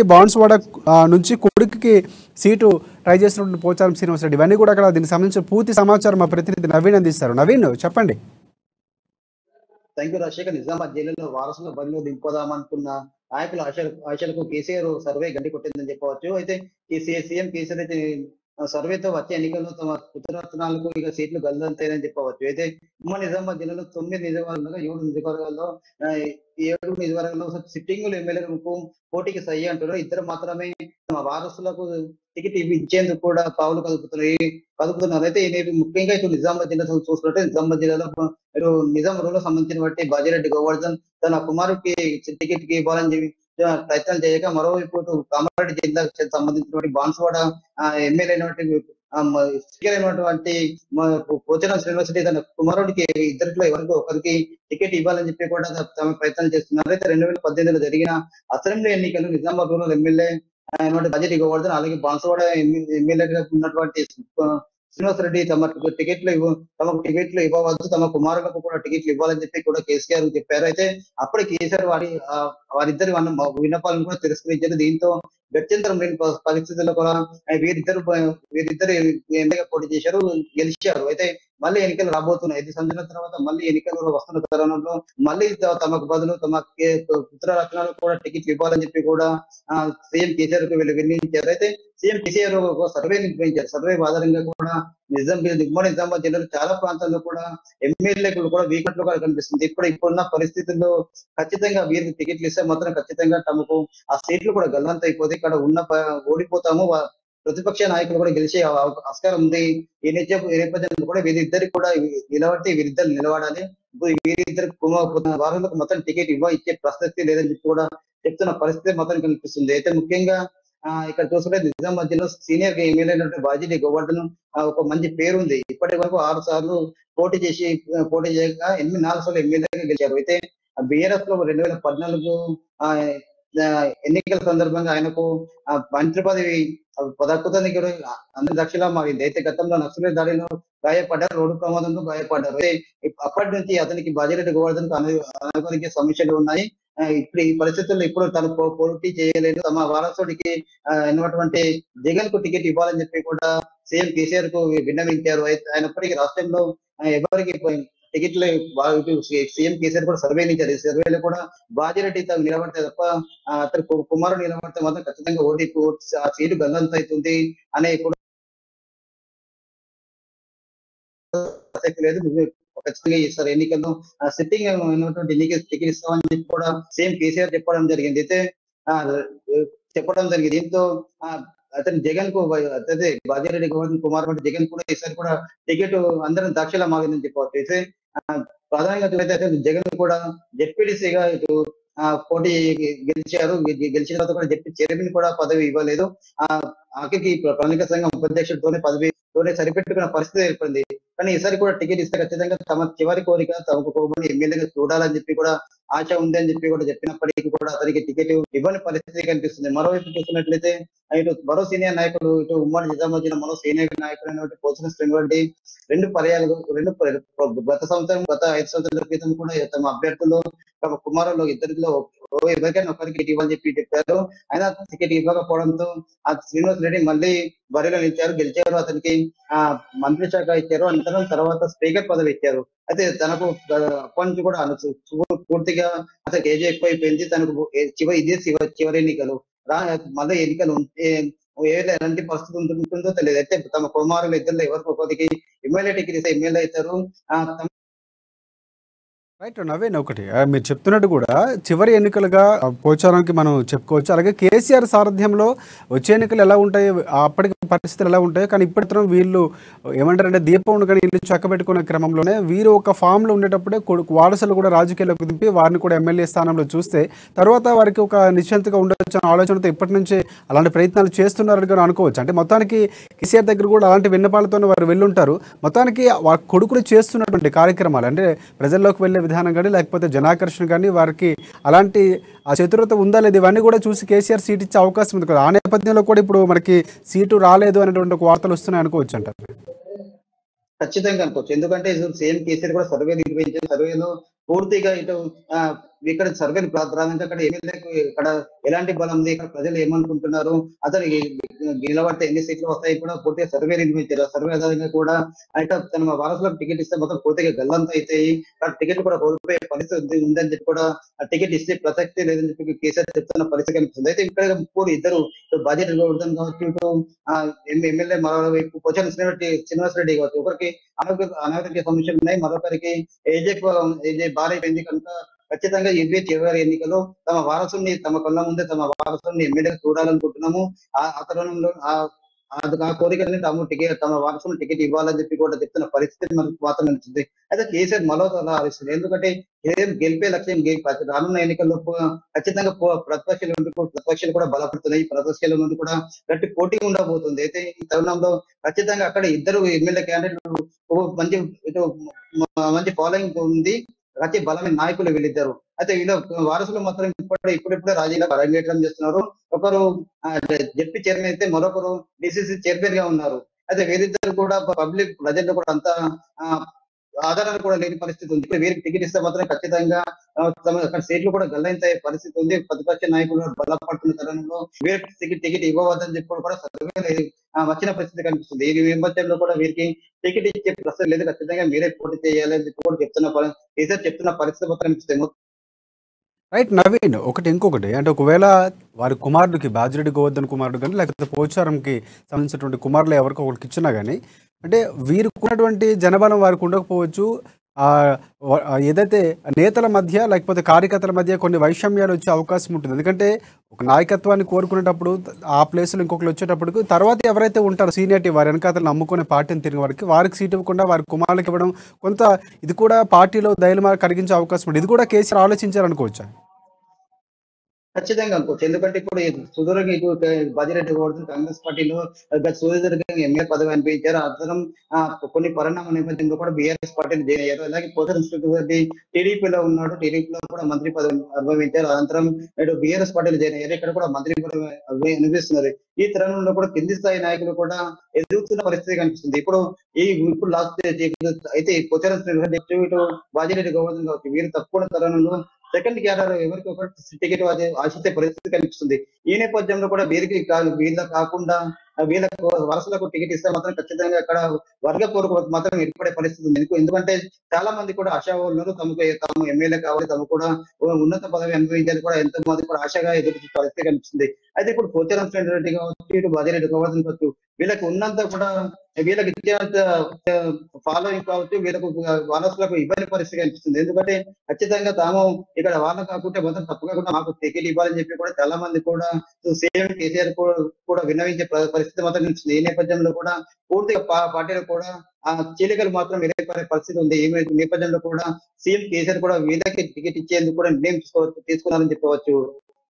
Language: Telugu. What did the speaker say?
బాన్స్వాడ నుంచి కొడుకుకి సీటు ట్రై చేసినటువంటి పోచారం శ్రీనివాసరెడ్డి ఇవన్నీ కూడా అక్కడ దీనికి సంబంధించిన పూర్తి సమాచారం మా ప్రతినిధి నవీన్ అందిస్తారు. నవీన్ చెప్పండి. Thank you Rajasekhar. నిజామాబాద్ జిల్లాలో వారసుల బరిలో దింపుదామనుకున్న నాయకుల ఆశలకు కేసీఆర్ సర్వే గండి కొట్టిందని చెప్పవచ్చు. అయితే సీఎం కేసీఆర్ అయితే సర్వేతో వచ్చే ఎన్నికల్లో తమ పుత్రరత్నాలకు ఇక సీట్లు గల్లంతాయని చెప్పవచ్చు. అయితే ఉమ్మడి నిజామాబాద్ జిల్లాలో 9 నియోజకవర్గాలుగా 7 నియోజకవర్గాల్లో 7 నియోజకవర్గాల్లో సిట్టింగులు ఎమ్మెల్యేలకు పోటీకి సై అంటున్నారు. ఇద్దరు మాత్రమే తమ వారసులకు టికెట్ ఇచ్చేందుకు కూడా పావులు కదుపుతున్నారు. అయితే ఇది ముఖ్యంగా ఇటు నిజామాబాద్ జిల్లా చూసుకుంటే నిజామాబాద్ జిల్లాలో ఇటు నిజాం రూల్ సంబంధించిన బట్టి బాజిరెడ్డి గోవర్ధన్ తన కుమారుడికి టికెట్ కి ఇవ్వాలని చెప్పి ప్రయత్నాలు చేయక, మరోవైపు కామారెడ్డి జిల్లాకు సంబంధించినటువంటి బాన్స్వాడ ఎమ్మెల్యే స్పీకర్ అయినటువంటి పోచారం శ్రీనివాసరెడ్డి తన కుమారుడికి ఇద్దరిలో ఎవరికో ఒకరికి టికెట్ ఇవ్వాలని చెప్పి కూడా తమ ప్రయత్నాలు చేస్తున్నారు. అయితే 2018లో జరిగిన అసెంబ్లీ ఎన్నికలు నిజామాబాద్ రూరల్ ఎమ్మెల్యే బాజిరెడ్డి గోవర్ధన్ అలాగే బాన్స్వాడ ఎమ్మెల్యేగా ఉన్నటువంటి శ్రీనివాసరెడ్డి తమకు టికెట్లు ఇవ్వవద్దు, తమ కుమారులకు కూడా టికెట్లు ఇవ్వాలని చెప్పి కూడా కేసీఆర్ చెప్పారు. అయితే అప్పుడే కేసీఆర్ వారిద్దరి విన్నపాలను కూడా తిరస్కరించారు. దీంతో గత్యంతరం లేని పరిస్థితుల్లో కూడా వీరిద్దరు ఎమ్మెల్యేగా పోటీ చేశారు, గెలిచారు. అయితే మళ్ళీ ఎన్నికలు రాబోతున్నాయి. 5 సంవత్సరాల తర్వాత మళ్ళీ ఎన్నికలు వస్తున్న తరుణంలో మళ్ళీ తమకు బదులు తమ పుత్ర రత్నాలకు కూడా టికెట్లు ఇవ్వాలని చెప్పి కూడా సీఎం కేసీఆర్ కు వీళ్ళు విన్నవించారు. అయితే సీఎం కేసీఆర్ ఒక సర్వే నిర్వహించారు. సర్వే ఆధారంగా కూడా ఉమ్మడి నిజామాబాద్ జిల్లాలో చాలా ప్రాంతాల్లో కూడా ఎమ్మెల్యేలు కూడా వీకట్లు కూడా కనిపిస్తుంది. ఇప్పుడున్న పరిస్థితుల్లో ఖచ్చితంగా వీరికి టికెట్లు ఇస్తే మాత్రం ఖచ్చితంగా తమకు ఆ సీట్లు కూడా గల్లంత అయిపోతే ఇక్కడ ఓడిపోతాము, ప్రతిపక్ష నాయకులు కూడా గెలిచే ఆస్కారం ఉంది. ఈ నేపథ్యంలో కూడా వీరిద్దరికి కూడా వీరిద్దరు నిలబడాలి, వీరిద్దరు వారులకు మొత్తం టికెట్ ఇచ్చే ప్రసక్తి లేదని చెప్పి కూడా చెప్తున్న పరిస్థితి మాత్రం కనిపిస్తుంది. అయితే ముఖ్యంగా ఇక్కడ చూసుకుంటే నిజామాబాద్ జిల్లా సీనియర్ ఎమ్మెల్యే బాజిరెడ్డి గోవర్ధన్ ఒక మంచి పేరు ఉంది. ఇప్పటి వరకు 6 సార్లు పోటీ చేయగా 4 సార్లు ఎమ్మెల్యేగా గెలిచారు. అయితే బీఆర్ఎస్ లో 2014 ఎన్నికల సందర్భంగా ఆయనకు మంత్రి పదవి దక్కుతానికి అందరి దక్షిలా మారింది. అయితే గతంలో నక్సలైట్ దాడిలో గాయపడ్డారు, రోడ్డు ప్రమాదంలో గాయపడ్డారు. అప్పటి నుంచి అతనికి బాజిరెడ్డి గోవర్ధన్ అనారోగ్య సమస్యలు ఉన్నాయి. ఇప్పుడు ఈ పరిస్థితుల్లో ఇప్పుడు తను పోటీ చేయలేదు. తమ వారసుడికి అయినటువంటి జగన్ కు టికెట్ ఇవ్వాలని చెప్పి కూడా సీఎం కేసీఆర్ కు విన్నవించారు. అయినప్పటికీ రాష్ట్రంలో ఎవరికి టికెట్లు సీఎం కేసీఆర్ కూడా సర్వే ఇచ్చారు. సర్వేలో కూడా బాజిరెడ్డి తను నిలబడితే తప్ప అతని కుమారుడు నిలబడితే మాత్రం ఖచ్చితంగా ఆ సీటు గల్లంత అవుతుంది అనే కూడా లేదు. ఖచ్చితంగా ఈసారి ఎన్నికల్లో సిట్టింగ్ అయినటువంటి టికెట్ ఇస్తామని చెప్పి కూడా సీఎం కేసీఆర్ చెప్పడం జరిగింది. అయితే దీంతో అతను జగన్ కు అదే బాజిరెడ్డి గోవర్ధన్ కుమార్ జగన్ కూడా ఈసారి కూడా టికెట్ అందరం దాక్షలా మారిందని చెప్పవచ్చు. అయితే ప్రధానంగా జగన్ కూడా జెడ్పీటీసీగా ఇటు పోటీ గెలిచారు. గెలిచిన తర్వాత కూడా జెడ్పీ చైర్మన్ కూడా పదవి ఇవ్వలేదు. ఆఖరికి ప్రణాళిక సంఘం ఉపాధ్యక్షుడితోనే పదవితోనే సరిపెట్టుకున్న పరిస్థితి ఏర్పడింది. కానీ ఈసారి కూడా టికెట్ ఇస్తే ఖచ్చితంగా తమ చివరి కోరిక తమకు ఎమ్మెల్యేగా చూడాలని చెప్పి కూడా ఆశ ఉంది అని చెప్పి కూడా చెప్పినప్పటికీ కూడా అతనికి టికెట్ ఇవ్వని పరిస్థితి కనిపిస్తుంది. మరోవైపు చూసినట్లయితే మరో సీనియర్ నాయకుడు ఉమ్మడి నిజామాబాద్ జిల్లా మరో సీనియర్ నాయకుడు పోచారం శ్రీనివాసరెడ్డి గత 5 సంవత్సరాల క్రితం కూడా తమ అభ్యర్థులు తమ కుమారులు ఇద్దరిలో ఎవరికైనా ఒకరికి టికెట్ ఇవ్వాలని చెప్పి చెప్పారు. అయినా టికెట్ ఇవ్వకపోవడంతో ఆ శ్రీనివాస్ రెడ్డి మళ్ళీ బరిలో గెలిచారు. అతనికి మంత్రి శాఖ ఇచ్చారు. అనంతరం తర్వాత స్పీకర్ పదవి ఇచ్చారు. అయితే తనకు అప్పటి నుంచి కూడా పూర్తిగా అతనికి ఏజ్ ఎక్కువైపోయింది. తనకు చివరి ఎన్నికలు మళ్ళీ ఎన్నికలు ఎలాంటి పరిస్థితి ఉంటుందో తెలియదు. అయితే తమ కుమారులు ఇద్దరు ఎవరికి ఒకరికి ఎమ్మెల్యే టికెట్ ఇస్తే ఎమ్మెల్యే అవుతారు. రైట్ నవీన్, ఒకటి మీరు చెప్తున్నట్టు కూడా చివరి ఎన్నికలుగా పోచారానికి మనం చెప్పుకోవచ్చు. అలాగే కేసీఆర్ సారథ్యంలో వచ్చే ఎన్నికలు ఎలా ఉంటాయి, అప్పటికి పరిస్థితులు ఎలా ఉంటాయి. కానీ ఇప్పటితో వీళ్ళు ఏమంటారంటే దీపం కానీ ఇల్లు చక్కబెట్టుకునే క్రమంలోనే వీరు ఒక ఫామ్లో ఉండేటప్పుడే వారసులు కూడా రాజకీయాల్లోకి దింపి వారిని కూడా ఎమ్మెల్యే స్థానంలో చూస్తే తర్వాత వారికి ఒక నిశ్చంతగా ఉండొచ్చు అనే ఆలోచనతో ఇప్పటి నుంచే అలాంటి ప్రయత్నాలు చేస్తున్నారని కూడా అనుకోవచ్చు. అంటే మొత్తానికి కేసీఆర్ దగ్గర కూడా అలాంటి విన్నపాలతోనే వారు వెళ్ళుంటారు. మొత్తానికి వారి కొడుకులు చేస్తున్నటువంటి కార్యక్రమాలు అంటే ప్రజల్లోకి వెళ్ళే విధానం కానీ లేకపోతే జనాకర్షణ కానీ వారికి అలాంటి ఆ చతురత ఉందా లేదు ఇవన్నీ కూడా చూసి కేసీఆర్ సీట్ ఇచ్చే అవకాశం ఉంది కదా. ఆ నేపథ్యంలో కూడా ఇప్పుడు మనకి సీటు రాలేదు అనేటువంటి ఒక వార్తలు వస్తున్నాయి అనుకోవచ్చు అంటారు. ఖచ్చితంగా అనుకోవచ్చు. ఎందుకంటే సీఎం కేసీఆర్ కూడా సర్వే నిర్వహించారు. సర్వేలో పూర్తిగా ఇటు ఇక్కడ సర్వేలు ప్రాధాన్యత అక్కడ ఎమ్మెల్యేకు ఇక్కడ ఎలాంటి బలం ఉంది, ఇక్కడ ప్రజలు ఏమనుకుంటున్నారు, అతను నిలబడితే ఎన్ని సీట్లు వస్తాయి కూడా పూర్తిగా సర్వే నిర్మించారు. సర్వే ఆధారంగా కూడా అయితే తన వారసులకు టికెట్ ఇస్తే మొత్తం పూర్తిగా గల్లంత అవుతాయి, టికెట్ కూడా కోల్పోయే పరిస్థితి ఉందని చెప్పి కూడా ఆ టికెట్ ఇస్తే ప్రసక్తి లేదని చెప్పి కేసీఆర్ చెప్తున్న పరిస్థితి కనిపిస్తుంది. అయితే ఇక్కడ ఇద్దరు బడ్జెట్ కావచ్చు, ఇటు ఎమ్మెల్యే మరోవైపు పోచారం శ్రీనివాసరెడ్డి కావచ్చు, ఒకరికి అనారోగ్య సమస్యలు ఉన్నాయి, మరొకరికి ఏజే భారీ అయింది కనుక ఖచ్చితంగా ఇవే చివరి ఎన్నికల్లో తమ కళ్ళ ముందే తమ వారసుని ఎమ్మెల్యేగా చూడాలనుకుంటున్నాము. ఆ తరుణంలో ఆ కోరికని తమ వారసుని టికెట్ ఇవ్వాలని చెప్పి కూడా చెప్తున్న పరిస్థితి మనకు మాత్రం నచ్చింది. అయితే కేసీఆర్ మరో ఆలోచిస్తుంది. ఎందుకంటే గెలిపే లక్ష్యం రానున్న ఎన్నికల్లో ఖచ్చితంగా ప్రతిపక్షాలు కూడా బలపడుతున్నాయి, ప్రతిపక్షాల నుండి కూడా గట్టి పోటీ ఉండబోతుంది. అయితే ఈ తరుణంలో ఖచ్చితంగా అక్కడ ఇద్దరు ఎమ్మెల్యే క్యాండిడేట్లు మంచి ఇటు మంచి ఫాలోయింగ్ ఉంది, అతి బలమైన నాయకులు వీళ్ళిద్దరు. అయితే వీళ్ళ వారసులు మాత్రం ఇప్పుడిప్పుడే రాజకీయాలకు అరంగేట్రం చేస్తున్నారు. ఒకరు జెడ్పీ చైర్మన్ అయితే మరొకరు డిసిసి చైర్మన్ గా ఉన్నారు. అయితే వీరిద్దరు కూడా పబ్లిక్ ప్రజల్లో కూడా అంత ఆదరణ కూడా లేని పరిస్థితి ఉంది. ఇప్పుడు వీరికి టికెట్ ఇస్తే మాత్రం ఖచ్చితంగా అక్కడ సీట్లు కూడా గల్లంత పరిస్థితి ఉంది. ప్రతిపక్ష నాయకులు బలపడుతున్న తరుణంలో వీరికి టికెట్ ఇవ్వవద్దని చెప్పి కూడా సర్వే వచ్చిన పరిస్థితి కనిపిస్తుంది. ఈ నేపథ్యంలో కూడా వీరికి టికెట్ ఇచ్చే ప్రశ్న లేదు, ఖచ్చితంగా మీరే పోటీ చేయాలని చెప్పి కూడా చెప్తున్న పరిస్థితి మాత్రం కనిపిస్తుంది. రైట్ నవీన్, ఇంకొకటి అంటే ఒకవేళ వారి కుమారుడికి బాజిరెడ్డి గోవర్ధన్ కుమారుడు కానీ లేకపోతే పోచారంకి సంబంధించినటువంటి కుమారులు ఎవరికి ఒకరికి ఇచ్చినా కానీ అంటే వీరికి ఉన్నటువంటి జనబలం వారికి ఉండకపోవచ్చు. ఏదైతే నేతల మధ్య లేకపోతే కార్యకర్తల మధ్య కొన్ని వైషమ్యాలు వచ్చే అవకాశం ఉంటుంది. ఎందుకంటే ఒక నాయకత్వాన్ని కోరుకునేటప్పుడు ఆ ప్లేస్లో ఇంకొకరు వచ్చేటప్పటికి తర్వాత ఎవరైతే ఉంటారో సీనియారిటీ వారి వెనకాతలు నమ్ముకునే పార్టీని తిరిగి వారికి సీట్ ఇవ్వకుండా వారి కుమారులకు ఇవ్వడం కొంత ఇది కూడా పార్టీలో ధైర్యం కలిగించే అవకాశం ఉంటుంది. ఇది కూడా కేసీఆర్ ఆలోచించారనుకోవచ్చా? ఖచ్చితంగా అనుకోవచ్చు. ఎందుకంటే ఇప్పుడు సుదీర్ఘంగా ఇటు బాజిరెడ్డి గోవర్ధన్ కాంగ్రెస్ పార్టీలో సుదీర్ఘంగా ఎమ్మెల్యే పదవి అనిపించారు. అతను కొన్ని పరిణామ నేపథ్యంలో కూడా బీఆర్ఎస్ పార్టీని జాయిన్ అయ్యారు. అలాగే పోచారం శ్రీనివాసరెడ్డి టీడీపీలో ఉన్నాడు, టీడీపీలో కూడా మంత్రి పదవి అనుభవించారు. అనంతరం ఇటు బీఆర్ఎస్ పార్టీలో జాయిన్ అయ్యారు, ఇక్కడ కూడా మంత్రి పదవి అనిపిస్తున్నారు. ఈ తరుణంలో కూడా కింది స్థాయి నాయకులు కూడా ఎదుగుతున్న పరిస్థితి కనిపిస్తుంది. ఇప్పుడు లాస్ట్ అయితే పోచారం శ్రీనివాసరెడ్డి ఇటు బాజిరెడ్డి గోవర్ధన్ కావచ్చు, వీరు తక్కువ తరుణంలో సెకండ్ క్యాడర్ ఎవరికి ఒకరు టికెట్ ఆశించే పరిస్థితి కనిపిస్తుంది. ఈ నేపథ్యంలో కూడా వీళ్ళ కాకుండా వీళ్ళకు వరుసలకు టికెట్ ఇస్తే మాత్రం ఖచ్చితంగా అక్కడ వర్గ పోరుకు మాత్రం ఏర్పడే పరిస్థితి ఉంది. ఎందుకంటే చాలా మంది కూడా ఆశావాళ్ళు తాము ఎమ్మెల్యే కావాలి, తాము కూడా ఉన్నత పదవి అనుభవించాలి కూడా ఎంతో మంది కూడా ఆశగా ఎదురు పరిస్థితి కనిపిస్తుంది. అయితే ఇప్పుడు పోచారం శ్రీనివాసరెడ్డి కావచ్చు, ఇటు బాజిరెడ్డి గోవర్ధన్ కావచ్చు, వీళ్ళకి ఉన్నంత కూడా వీళ్ళకి ఇచ్చేంత ఫాలోయింగ్ కావచ్చు, వీళ్ళకు వారసులకు ఇబ్బంది పరిస్థితి కనిపిస్తుంది. ఎందుకంటే ఖచ్చితంగా తాము ఇక్కడ వాళ్ళ కాకుంటే మొత్తం తప్పు కాకుండా మాకు టికెట్ ఇవ్వాలని చెప్పి కూడా చాలా మంది కూడా సీఎం కేసీఆర్ కూడా విన్నవించే పరిస్థితి మాత్రం కనిపిస్తుంది. ఈ నేపథ్యంలో కూడా పూర్తిగా పార్టీలో కూడా ఆ చీలికలు మాత్రం ఎదుర్కొనే పరిస్థితి ఉంది. ఈ నేపథ్యంలో కూడా సీఎం కేసీఆర్ కూడా వీళ్ళకి టికెట్ ఇచ్చేందుకు కూడా నిర్ణయం తీసుకున్నారని చెప్పవచ్చు.